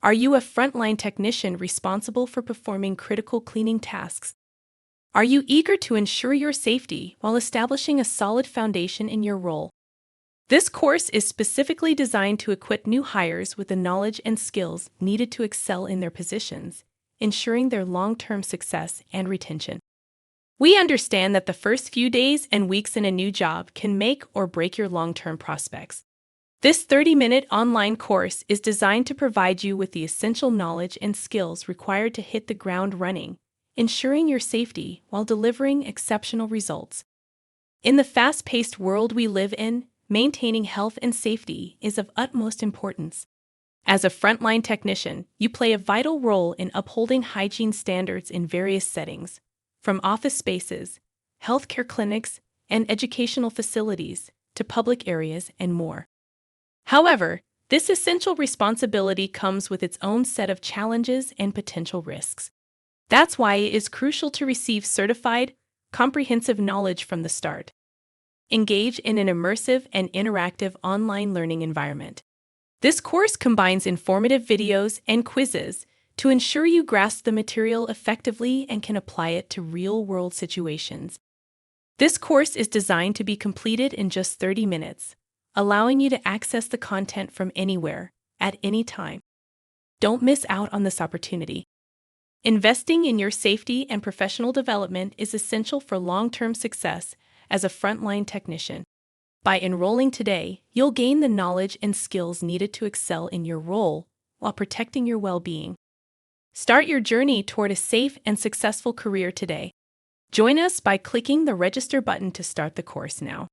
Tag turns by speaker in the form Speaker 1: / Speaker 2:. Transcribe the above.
Speaker 1: Are you a frontline technician responsible for performing critical cleaning tasks? Are you eager to ensure your safety while establishing a solid foundation in your role? This course is specifically designed to equip new hires with the knowledge and skills needed to excel in their positions, ensuring their long-term success and retention. We understand that the first few days and weeks in a new job can make or break your long-term prospects. This 30-minute online course is designed to provide you with the essential knowledge and skills required to hit the ground running, ensuring your safety while delivering exceptional results. In the fast-paced world we live in, maintaining health and safety is of utmost importance. As a frontline technician, you play a vital role in upholding hygiene standards in various settings, from office spaces, healthcare clinics, and educational facilities to public areas and more. However, this essential responsibility comes with its own set of challenges and potential risks. That's why it is crucial to receive certified, comprehensive knowledge from the start. Engage in an immersive and interactive online learning environment. This course combines informative videos and quizzes to ensure you grasp the material effectively and can apply it to real-world situations. This course is designed to be completed in just 30 minutes, allowing you to access the content from anywhere, at any time. Don't miss out on this opportunity. Investing in your safety and professional development is essential for long-term success as a frontline technician. By enrolling today, you'll gain the knowledge and skills needed to excel in your role while protecting your well-being. Start your journey toward a safe and successful career today. Join us by clicking the register button to start the course now.